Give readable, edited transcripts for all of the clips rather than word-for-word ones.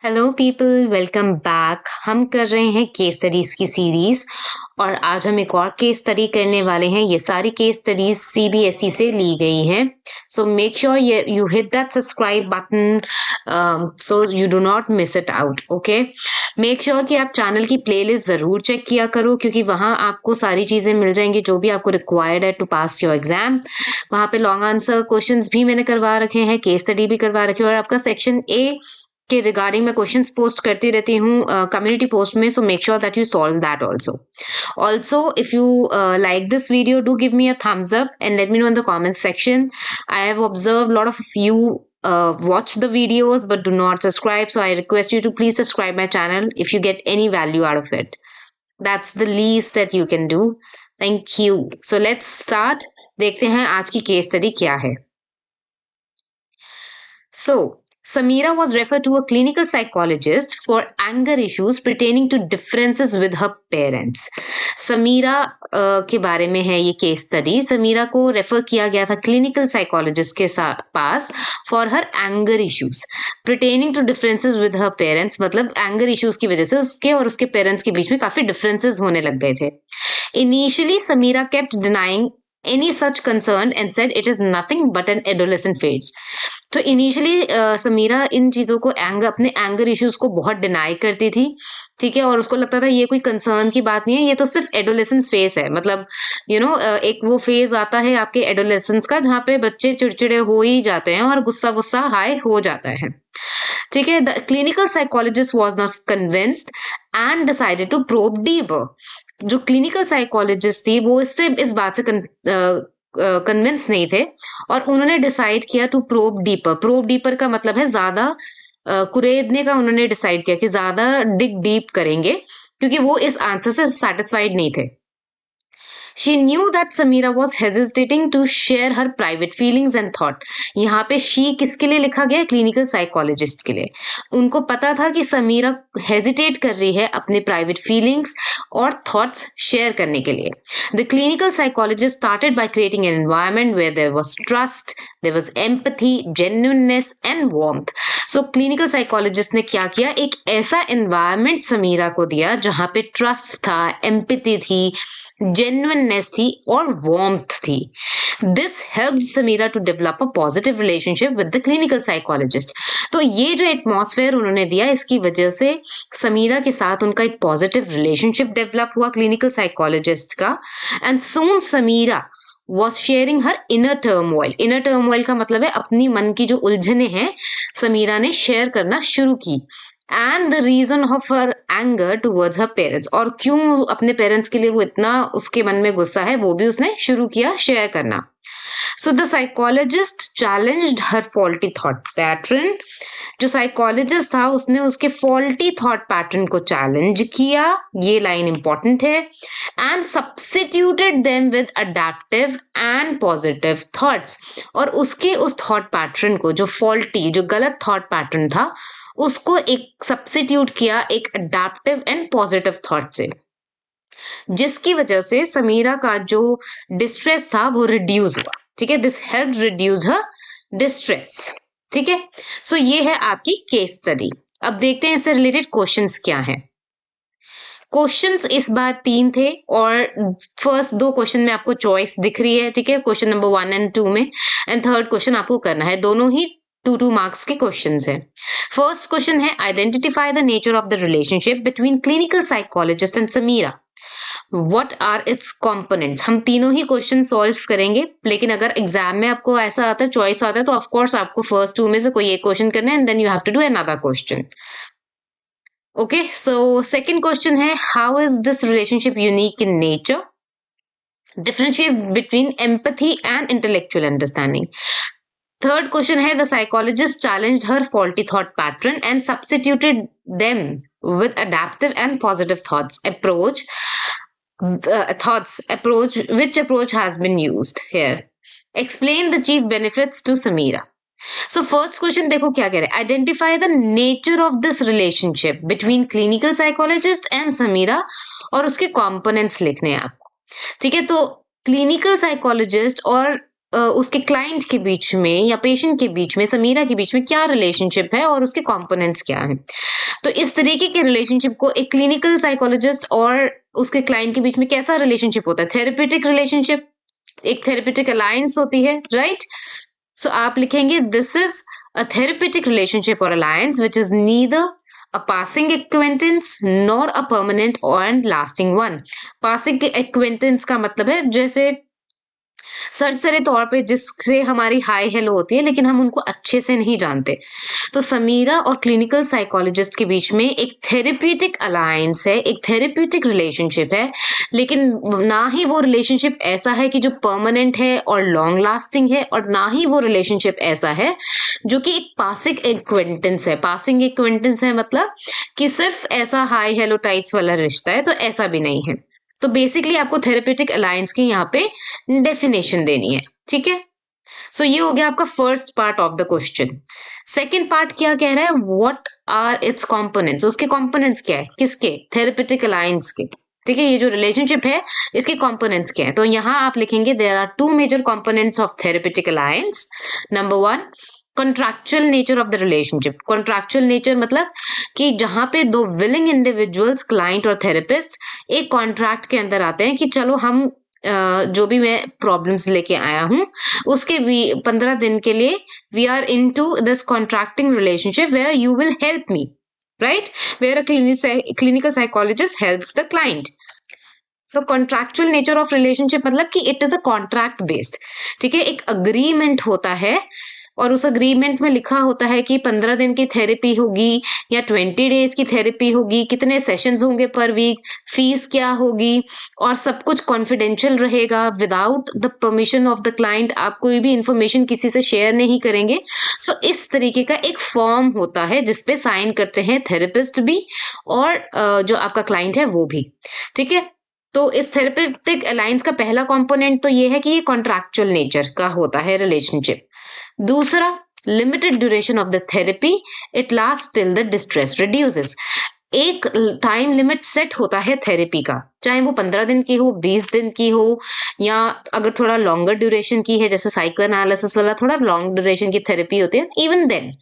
Hello people, welcome back. हम कर रहे हैं केस स्टडीज की सीरीज और आज हम एक और केस स्टडी करने वाले हैं। ये सारी केस स्टडीज सीबीएसई से ली गई हैं। So make sure you hit that subscribe button so you do not miss it out. Okay, make sure कि आप चैनल की प्लेलिस्ट जरूर चेक किया करो, क्योंकि वहां आपको सारी चीजें मिल जाएंगी जो भी आपको रिक्वायर्ड है टू पास योर एग्जाम। वहां पे लॉन्ग आंसर क्वेश्चंस भी मैंने करवा रखे हैं, केस स्टडी भी करवा रखी है और आपका सेक्शन ए के रिगार्डिंग मैं क्वेश्चंस पोस्ट करती रहती हूँ कम्युनिटी पोस्ट में। So make sure that you solve that also if you like this video, do give me a thumbs up and let me know in the comment section. I have observed a lot of you watch the videos but do not subscribe, so I request you to please subscribe my channel if you get any value out of it. That's the least that you can do. Thank you. So let's start. देखते हैं आज की case study क्या है। So Samira was referred to a clinical psychologist for anger issues pertaining to differences with her parents. Samira के बारे में है ये केस स्टडी। समीरा को रेफर किया गया था क्लिनिकल साइकोलॉजिस्ट के पास for her anger issues pertaining to differences with her parents, मतलब एंगर इश्यूज की वजह से उसके और उसके पेरेंट्स के बीच में काफी डिफरेंसेस होने लग गए थे। Initially, Samira kept denying any such concern and said it is nothing but an adolescent phase. तो इनिशियली समीरा इन चीजों को अपने एंगर इश्यूज को बहुत डिनाई करती थी, ठीक है, और उसको लगता था ये कोई कंसर्न की बात नहीं है, ये तो सिर्फ एडोलेसेंस फेज है। मतलब एक वो फेज आता है आपके एडोलेसेंस का जहाँ पे बच्चे चिड़चिड़े हो ही जाते हैं और गुस्सा गुस्सा हाई हो जाता है, ठीक है। The clinical psychologist was not convinced and decided to probe deeper. जो क्लिनिकल साइकोलॉजिस्ट थी वो इस बात से कन्विंस नहीं थे और उन्होंने डिसाइड किया to probe deeper. Probe deeper का मतलब है ज्यादा कुरेदने का। उन्होंने डिसाइड किया कि ज्यादा डिग डीप करेंगे क्योंकि वो इस आंसर से सेटिस्फाइड नहीं थे। She knew that Samira was hesitating to share her private feelings and thought. यहाँ पे she किसके लिए लिखा गया है? क्लिनिकल साइकोलॉजिस्ट के लिए। उनको पता था कि समीरा हेजिटेट कर रही है अपने प्राइवेट फीलिंग्स और थॉट्स शेयर करने के लिए। The clinical psychologist started by creating an environment where there was trust, there was empathy, genuineness and warmth. So clinical psychologist ने क्या किया? एक ऐसा environment समीरा को दिया जहाँ पे ट्रस्ट था, एम्पैथी थी, genuineness थी और warmth थी। This helped Samira to develop a positive relationship with the clinical psychologist. तो ये जो एटमॉस्फेयर उन्होंने दिया इसकी वजह से समीरा के साथ उनका एक पॉजिटिव रिलेशनशिप डेवलप हुआ क्लिनिकल साइकोलॉजिस्ट का। And soon Sameera was sharing her inner turmoil. Inner turmoil का मतलब है अपनी मन की जो उलझने हैं समीरा ने शेयर करना शुरू की। And the reason of her anger towards her parents, और क्यों अपने पेरेंट्स के लिए वो इतना उसके मन में गुस्सा है वो भी उसने शुरू किया शेयर करना। So the psychologist challenged her faulty thought pattern. जो साइकोलॉजिस्ट था उसने उसके फॉल्टी थॉट पैटर्न को चैलेंज किया, ये लाइन इंपॉर्टेंट है, and substituted them with adaptive and positive thoughts. और उसके उस थॉट पैटर्न को, जो फॉल्टी जो गलत थॉट पैटर्न था, उसको एक सब्स्टिट्यूट किया एक अडेप्टिव एंड पॉजिटिव थॉट से, जिसकी वजह से समीरा का जो डिस्ट्रेस था वो रिड्यूस हुआ, ठीक है। This help reduce her distress, ठीक है। सो ये है आपकी केस स्टडी। अब देखते हैं इससे रिलेटेड क्वेश्चंस क्या हैं। क्वेश्चंस इस बार 3 थे और फर्स्ट 2 क्वेश्चन में आपको चॉइस दिख रही है, ठीक है, क्वेश्चन नंबर 1 एंड 2 में, एंड थर्ड क्वेश्चन आपको करना है। दोनों ही 2 मार्क्स के क्वेश्चंस हैं। फर्स्ट क्वेश्चन है identify the nature of the relationship between clinical psychologist and Sameera. What are its components? हम तीनों ही क्वेश्चन सॉल्व करेंगे, लेकिन अगर एग्जाम में आपको ऐसा आता है, चॉइस आता है, तो ऑफ कोर्स आपको फर्स्ट 2 में से कोई एक क्वेश्चन करना है and then you have to do another question. Okay, so second question है how is this relationship unique in nature? Differentiate between empathy and intellectual understanding. Third question है the psychologist challenged her faulty thought pattern and substituted them with adaptive and positive thoughts approach. Which approach has been used here? Explain the chief benefits to Samira. So first question देखो क्या कह रहे हैं, identify the nature of this relationship between clinical psychologist and Samira, और उसके components लिखने हैं आपको, ठीक है। तो क्लिनिकल साइकोलॉजिस्ट और उसके क्लाइंट के बीच में या पेशेंट के बीच में, समीरा के बीच में क्या रिलेशनशिप है और उसके कंपोनेंट्स क्या हैं। तो इस तरीके के रिलेशनशिप को एक क्लिनिकल साइकोलॉजिस्ट और उसके क्लाइंट के बीच में कैसा रिलेशनशिप होता है? थेरेप्यूटिक रिलेशनशिप, एक थेरेप्यूटिक अलायंस होती है, राइट? सो आप लिखेंगे this is a therapeutic relationship और alliance which is neither a passing acquaintance nor a permanent and lasting one. passing acquaintance का मतलब है जैसे सरसरी तौर पे जिससे हमारी हाई हेलो होती है लेकिन हम उनको अच्छे से नहीं जानते। तो समीरा और क्लिनिकल साइकोलॉजिस्ट के बीच में एक थेरेप्यूटिक अलायंस है, एक थेरेप्यूटिक रिलेशनशिप है, लेकिन ना ही वो रिलेशनशिप ऐसा है कि जो परमानेंट है और लॉन्ग लास्टिंग है, और ना ही वो रिलेशनशिप ऐसा है जो कि एक पासिंग एक्वेंटेंस है। पासिंग एक्वेंटेंस है मतलब कि सिर्फ ऐसा हाई हेलो टाइप्स वाला रिश्ता है, तो ऐसा भी नहीं है। तो बेसिकली आपको थेरेप्यूटिक अलायंस की यहाँ पे डेफिनेशन देनी है, ठीक है। सो ये हो गया आपका first part of the question. Second part क्या कह रहा है? व्हाट आर इट्स कंपोनेंट्स, उसके कंपोनेंट्स क्या है, किसके? थेरेप्यूटिक अलायंस के, ठीक है। ये जो रिलेशनशिप है इसके कंपोनेंट्स क्या है? तो यहाँ आप लिखेंगे there are two major components of therapeutic alliance. Number one, contractual nature of the relationship. Contractual nature मतलब कि जहां पे दो विलिंग इंडिविजुअल्स, क्लाइंट और थेरेपिस्ट, एक कॉन्ट्रैक्ट के अंदर आते हैं कि चलो हम जो भी मैं प्रॉब्लम्स लेके आया हूं उसके भी 15 दिन के लिए we are in to this contracting relationship where you will help me, right? Where a clinical psychologist helps the client. तो कॉन्ट्रैक्चुअल नेचर ऑफ रिलेशनशिप मतलब कि it is a contract based, ठीक है। एक अग्रीमेंट होता है और उस अग्रीमेंट में लिखा होता है कि 15 दिन की थेरेपी होगी या 20 डेज की थेरेपी होगी, कितने सेशंस होंगे पर वीक, फीस क्या होगी, और सब कुछ कॉन्फिडेंशियल रहेगा। Without the permission of the client आप कोई भी इंफॉर्मेशन किसी से शेयर नहीं करेंगे। सो इस तरीके का एक फॉर्म होता है जिसपे साइन करते हैं थेरेपिस्ट भी और जो आपका क्लाइंट है वो भी, ठीक है। तो इस थेरेपेटिक अलायंस का पहला कंपोनेंट तो ये है कि ये कॉन्ट्रैक्चुअल नेचर का होता है रिलेशनशिप। दूसरा, limited duration of the therapy, it last till the distress reduces. एक टाइम लिमिट सेट होता है थेरेपी का, चाहे वो 15 दिन की हो, 20 दिन की हो, या अगर थोड़ा लॉन्गर ड्यूरेशन की है जैसे साइको एनालिसिस वाला थोड़ा लॉन्ग ड्यूरेशन की थेरेपी होती है, इवन देन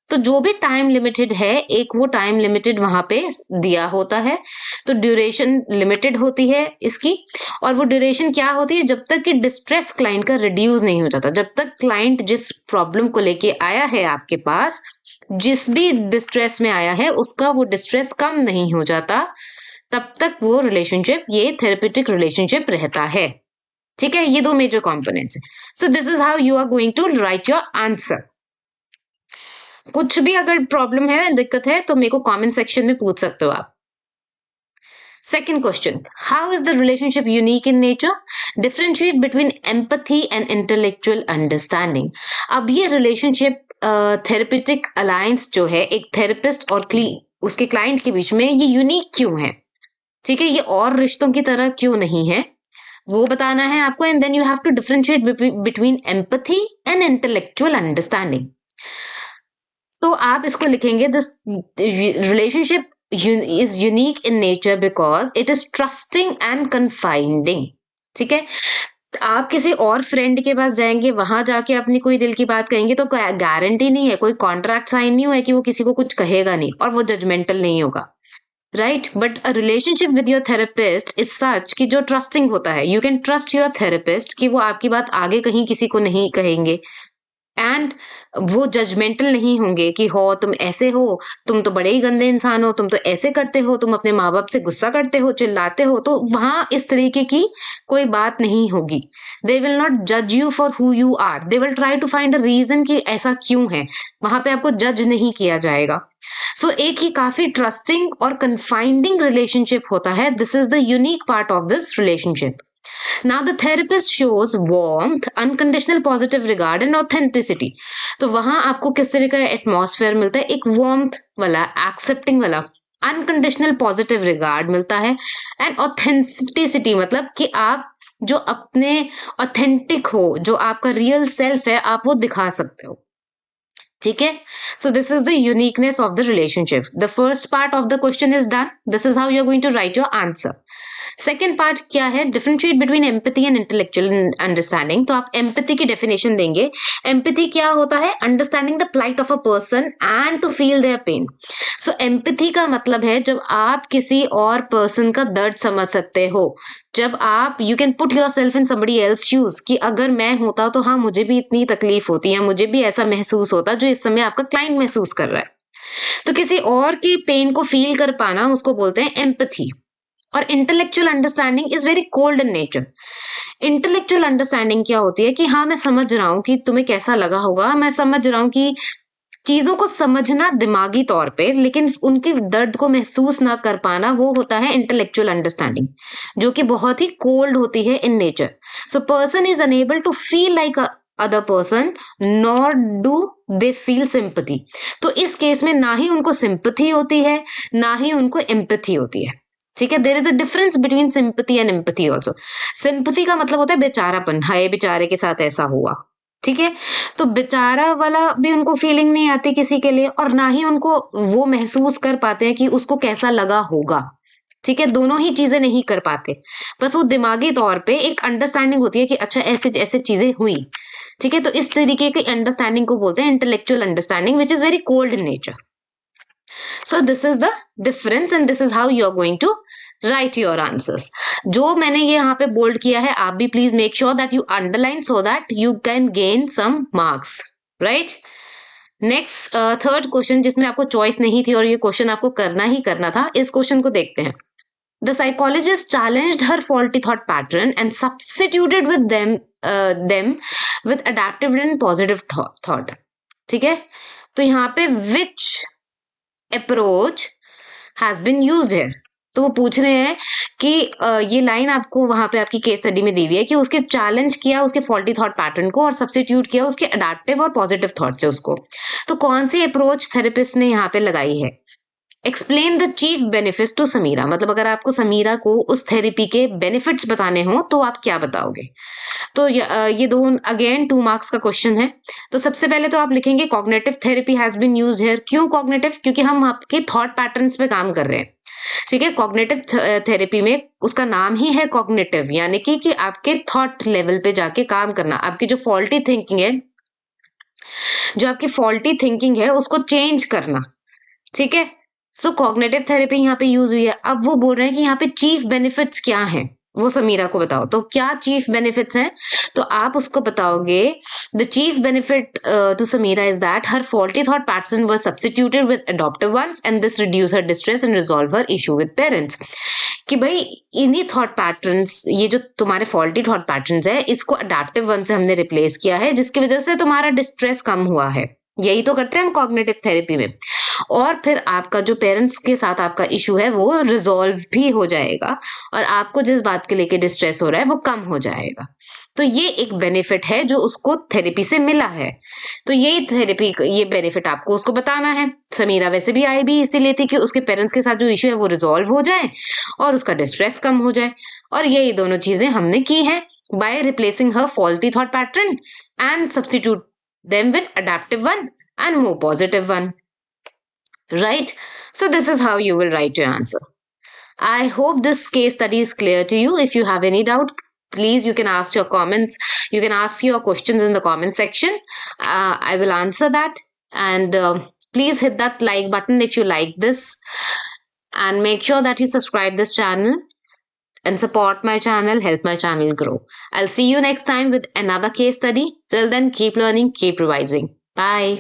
तो जो भी टाइम लिमिटेड है एक वो टाइम लिमिटेड वहां पे दिया होता है। तो ड्यूरेशन लिमिटेड होती है इसकी, और वो ड्यूरेशन क्या होती है? जब तक कि डिस्ट्रेस क्लाइंट का रिड्यूस नहीं हो जाता, जब तक क्लाइंट जिस प्रॉब्लम को लेके आया है आपके पास, जिस भी डिस्ट्रेस में आया है उसका वो डिस्ट्रेस कम नहीं हो जाता, तब तक वो रिलेशनशिप, ये थेरेपेटिक रिलेशनशिप रहता है, ठीक है। ये दो मेजर कॉम्पोनेंट्स है। So this is how you are going to write your answer. कुछ भी अगर प्रॉब्लम है, दिक्कत है, तो मेरे को कमेंट सेक्शन में पूछ सकते हो आप। Second question, how is the relationship unique in nature? Differentiate between empathy and intellectual understanding. अब ये relationship therapeutic alliance जो है एक therapist और उसके client के बीच में, ये unique क्यों है, ठीक है? ये और रिश्तों की तरह क्यों नहीं है वो बताना है आपको, and then you have to differentiate between empathy and intellectual understanding. तो आप इसको लिखेंगे this relationship is unique in nature because it is trusting and confiding, ठीक है। आप किसी और फ्रेंड के पास जाएंगे, वहां जाके अपनी कोई दिल की बात कहेंगे तो गारंटी नहीं है, कोई कॉन्ट्रैक्ट साइन नहीं हुआ है कि वो किसी को कुछ कहेगा नहीं और वो जजमेंटल नहीं होगा, right? But a relationship with your therapist is such कि जो ट्रस्टिंग होता है, you can trust your therapist कि वो आपकी बात आगे कहीं किसी को नहीं कहेंगे, एंड वो जजमेंटल नहीं होंगे कि हो तुम ऐसे हो, तुम तो बड़े ही गंदे इंसान हो, तुम तो ऐसे करते हो, तुम अपने माँ बाप से गुस्सा करते हो, चिल्लाते हो, तो वहां इस तरीके की कोई बात नहीं होगी। दे विल नॉट जज you for who you are, they will try to find a reason कि ऐसा क्यों है, वहां पे आपको जज नहीं किया जाएगा। सो एक ही काफी ट्रस्टिंग और कन्फाइंडिंग रिलेशनशिप होता है। This is the unique part of this relationship. Now the therapist shows warmth, unconditional positive regard and authenticity. तो वहां आपको किस तरह का एटमॉस्फेयर मिलता है? एक warmth वाला, एक्सेप्टिंग वाला, अनकंडीशनल पॉजिटिव रिगार्ड मिलता है, एंड ऑथेंटिसिटी मतलब कि आप जो अपने ऑथेंटिक हो, जो आपका रियल सेल्फ है, आप वो दिखा सकते हो, ठीक है। So this is the uniqueness of the relationship. The first part of the question is done. This is how you are going to write your answer. Second part क्या है, differentiate between empathy and intellectual understanding. तो आप empathy की definition देंगे। Empathy क्या होता है, understanding the plight of a person and to feel their pain. So empathy का मतलब है जब आप किसी और पर्सन का दर्द समझ सकते हो, जब आप you can put your self in somebody else shoes, कि अगर मैं होता तो हाँ मुझे भी इतनी तकलीफ होती है, मुझे भी ऐसा महसूस होता जो इस समय आपका क्लाइंट महसूस कर रहा है। तो किसी और की पेन को फील कर पाना उसको बोलते हैं एम्पैथी। और intellectual understanding is very cold in nature. Intellectual understanding क्या होती है कि हाँ मैं समझ रहा हूँ कि तुम्हें कैसा लगा होगा, मैं समझ रहा हूँ कि चीजों को समझना दिमागी तौर पे, लेकिन उनके दर्द को महसूस ना कर पाना, वो होता है इंटेलेक्चुअल अंडरस्टैंडिंग, जो कि बहुत ही कोल्ड होती है in nature. So person is unable to feel like other person nor do they feel sympathy. तो इस केस में ना ही उनको सिंपथी होती है ना ही उनको एम्पैथी होती है। ठीक है, there is a difference between sympathy and empathy also. Sympathy का मतलब होता है बेचारापन, हाय बेचारे के साथ ऐसा हुआ। ठीक है, तो बेचारा वाला भी उनको फीलिंग नहीं आती किसी के लिए, और ना ही उनको वो महसूस कर पाते हैं कि उसको कैसा लगा होगा। ठीक है, दोनों ही चीजें नहीं कर पाते, बस वो दिमागी तौर पे एक अंडरस्टैंडिंग होती है कि अच्छा ऐसे ऐसे चीजें हुई। ठीक है, तो इस तरीके की अंडरस्टैंडिंग को बोलते हैं intellectual understanding, which is very cold in nature. So this is the difference and this is how you are going to write your answers. जो मैंने ये यहाँ पे बोल्ड किया है, आप भी please make sure that you underline so that you can gain some marks, right. Next third question, जिसमें आपको चॉइस नहीं थी और ये क्वेश्चन आपको करना ही करना था, इस क्वेश्चन को देखते हैं। The psychologist challenged her faulty thought pattern and substituted with them with adaptive and positive thought. ठीक है, तो यहाँ पे which approach has been used here? तो वो पूछ रहे हैं कि ये लाइन आपको वहां पे आपकी केस स्टडी में दी हुई है कि उसके चैलेंज किया उसके फॉल्टी थॉट पैटर्न को और सब्स्टिट्यूट किया उसके अडेप्टिव और पॉजिटिव थॉट से उसको। तो कौन सी अप्रोच थेरेपिस्ट ने यहाँ पे लगाई है? Explain the chief benefits to Samira, मतलब अगर आपको समीरा को उस थेरेपी के बेनिफिट्स बताने हो तो आप क्या बताओगे? तो ये दो अगेन 2 मार्क्स का क्वेश्चन है। तो सबसे पहले तो आप लिखेंगे cognitive therapy has been used here. क्यों कॉग्निटिव? क्योंकि हम आपके थॉट पैटर्न्स पे काम कर रहे हैं। ठीक है, कॉग्निटिव थेरेपी में उसका नाम ही है कॉग्निटिव, यानी कि आपके थॉट लेवल पे जाके काम करना, आपकी जो फॉल्टी थिंकिंग है उसको चेंज करना। ठीक है, सो कॉग्निटिव थेरेपी यहाँ पे यूज हुई है। अब वो बोल रहे हैं कि यहाँ पे चीफ बेनिफिट्स क्या हैं, वो समीरा को बताओ। तो क्या चीफ बेनिफिट्स हैं? तो आप उसको बताओगे the chief benefit to Samira is that her faulty thought pattern were substituted with adaptive ones and this reduce her distress and resolve her issue with parents. कि भाई इन्हीं थॉट पैटर्न्स, ये जो तुम्हारे फॉल्टी थॉट पैटर्न्स है, इसको adaptive one से हमने रिप्लेस किया है, जिसकी वजह से तुम्हारा डिस्ट्रेस कम हुआ है। यही तो करते हैं हम कॉग्निटिव थेरेपी में। और फिर आपका जो पेरेंट्स के साथ आपका इशू है वो रिजॉल्व भी हो जाएगा और आपको जिस बात के लेके डिस्ट्रेस हो रहा है वो कम हो जाएगा। तो ये एक बेनिफिट है जो उसको थेरेपी से मिला है। तो ये बेनिफिट आपको उसको बताना है। समीरा वैसे भी आई भी इसीलिए थी कि उसके पेरेंट्स के साथ जो इशू है वो रिजॉल्व हो जाए और उसका डिस्ट्रेस कम हो जाए। और यही दोनों चीजें हमने की हैं by replacing her faulty thought pattern and substitute them with adaptive one and more positive one. Right? So this is how you will write your answer. I hope this case study is clear to you. If you have any doubt, please you can ask your comments. You can ask your questions in the comment section. I will answer that. And please hit that like button if you like this. And make sure that you subscribe this channel and support my channel, help my channel grow. I'll see you next time with another case study. Till then, keep learning, keep revising. Bye.